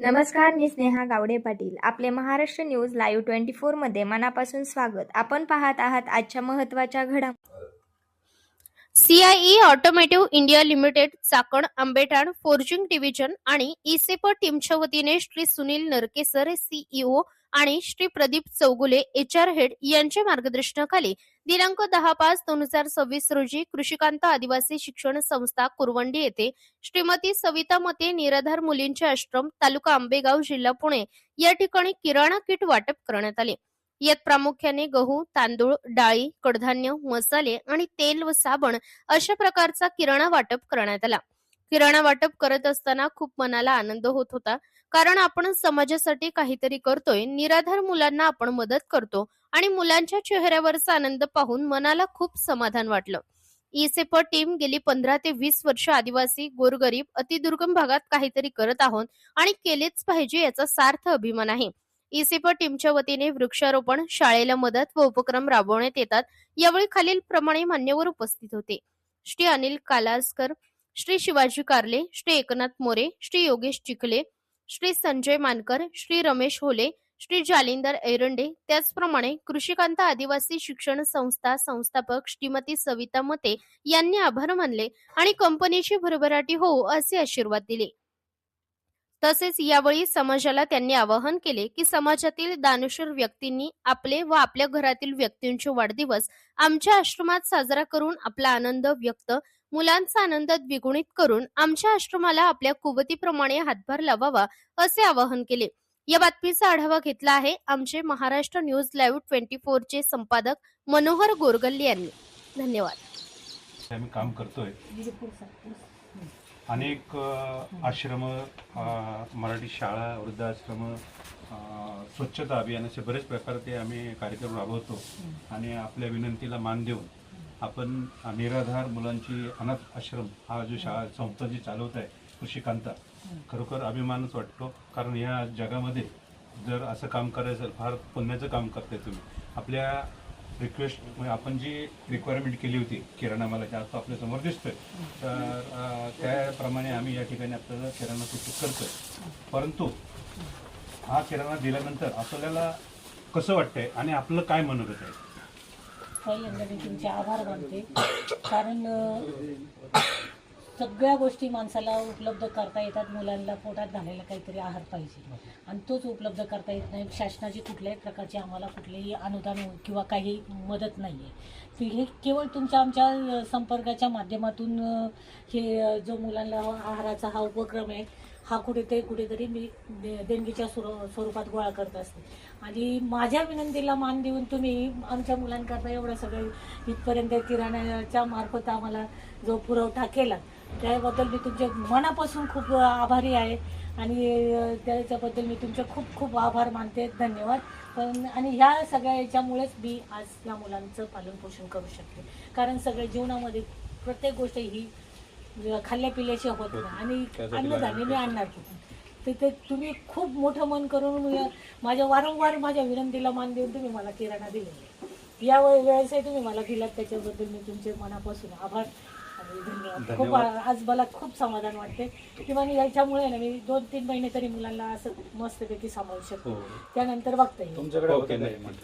नमस्कार, मी स्नेहा गावडे पाटील. आपले Maharashtra news live 24 मध्ये मनापासून स्वागत. आपण पाहत आहात आजच्या महत्त्वाच्या घडामोडी. CIE automotive India limited Chakan Ambethan forging division आणि इसेप टीमच्या वतीने श्री सुनील नरकेसर CEO आणि श्री प्रदीप चौगुले HR हेड यांच्या मार्गदर्शनाखाली दिनांक 10/5/2026 रोजी कृषिकांत आदिवासी शिक्षण संस्था कुरवंडी येथे श्रीमती सविता मते निराधार मुलींचे आश्रम तालुका आंबेगाव जिल्हा पुणे या ठिकाणी किराणा किट वाटप करण्यात आले. यात प्रामुख्याने गहू, तांदूळ, डाळी, कडधान्य, मसाले आणि तेल व साबण अशा प्रकारचा किराणा वाटप करण्यात आला. किराणा वाटप करत असताना खूप मनाला आनंद होत होता, कारण आपण समाजासाठी काहीतरी करतोय, निराधार मुलांना आपण मदत करतो आणि मुलांच्या चेहऱ्यावरचा आनंद पाहून मनाला खूप समाधान वाटलं. इसेप टीम गेली 15 ते 20 वर्ष आदिवासी, गोरगरीब, अतिदुर्गम भागात काहीतरी करत आहोत आणि केलेच पाहिजे याचा सार्थ अभिमान आहे. इसेप टीमच्या वतीने वृक्षारोपण, शाळेला मदत व उपक्रम राबवण्यात येतात. यावेळी खालील प्रमाणे मान्यवर उपस्थित होते: श्री अनिल कालासकर, श्री शिवाजी कारले, श्री एकनाथ मोरे, श्री योगेश चिखले, श्री संजय मानकर, श्री रमेश होले, श्री जालिंदर एरंडे. त्याचप्रमाणे कृषिकांत आदिवासी शिक्षण संस्था संस्थापक श्रीमती सविता मते यांनी आभार मानले आणि कंपनीची भरभराटी हो असे आशीर्वाद दिले. तसेच यावेळी समाजाला त्यांनी आवाहन केले की समाजातील दानशूर व्यक्तींनी आपले व आपल्या घरातील व्यक्तींचे वाढदिवस आमच्या आश्रमात साजरा करून आपला आनंद व्यक्त, मुलांचा आनंद द्विगुणित करून आमच्या आश्रमाला आपल्या कुवतीप्रमाणे हातभार लावावा असे आवाहन केले. या बातमीचा आढावा घेतला आहे आमचे महाराष्ट्र न्यूज लाईव्ह 24 चे संपादक मनोहर गोरगल्ले यांनी. धन्यवाद. आम्ही काम करतोय. अनेक आश्रम, मराठी शाळा, वृद्धाश्रम, स्वच्छता अभियान असे बरेच प्रकारचे आम्ही कार्यक्रम राबवतो आणि आपल्या विनंतीला मान देऊन आपण निराधार मुलांची अनाथ आश्रम हा जो शाळा संस्था जी चालवत आहे कृषिकांता, खरोखर अभिमानच वाटतो. कारण या जगामध्ये जर असं काम करायचं फार पुण्याचं काम करताय तुम्ही. आपल्या रिक्वेस्ट म्हणजे आपण जी रिक्वायरमेंट केली होती किराणा मालाची, आज तो आपल्या समोर दिसतोय, तर त्याप्रमाणे आम्ही या ठिकाणी आपल्याला किराणा सूचित करतोय. परंतु हा किराणा दिल्यानंतर आपल्याला कसं वाटतंय आणि आपलं काय मनोगत आहे? पहिल्यांदा मी तुमचे आभार मानते, कारण सगळ्या गोष्टी माणसाला उपलब्ध करता येतात. मुलांना पोटात घालायला काहीतरी आहार पाहिजे आणि तोच उपलब्ध करता येत नाही. शासनाची कुठल्याही प्रकारची आम्हाला कुठलेही अनुदान किंवा काही मदत नाही आहे. हे केवळ तुमच्या आमच्या संपर्काच्या माध्यमातून हे जो मुलांना आहाराचा हा उपक्रम आहे हा कुठेतरी मी देणगीच्या स्वरूपात गोळा करत असते. आणि माझ्या विनंतीला मान देऊन तुम्ही आमच्या मुलांकरता एवढं सगळं इथपर्यंत किराण्याच्या मार्फत आम्हाला जो पुरवठा केला त्याबद्दल मी तुमच्या मनापासून खूप आभारी आहे आणि त्याच्याबद्दल मी तुमचे खूप खूप आभार मानते. धन्यवाद. पण आणि ह्या सगळ्या याच्यामुळेच मी आज या मुलांचं पालनपोषण करू शकते. कारण सगळ्या जीवनामध्ये प्रत्येक गोष्ट ही खाल्ल्या पिल्याची होत नाही आणि अन्नधान्य मी आणणार की ते तुम्ही खूप मोठं मन करून माझ्या वारंवार माझ्या विनंतीला मान देऊन तुम्ही मला किराणा दिलेला या वेळेसही तुम्ही मला दिलात, त्याच्याबद्दल मी तुमचे मनापासून आभार आणि धन्यवाद. खूप आज मला खूप समाधान वाटते किंवा याच्यामुळे ना मी 2-3 महिने तरी मुलांना असं मस्तपैकी सांभाळू शकतो. त्यानंतर बघता येईल.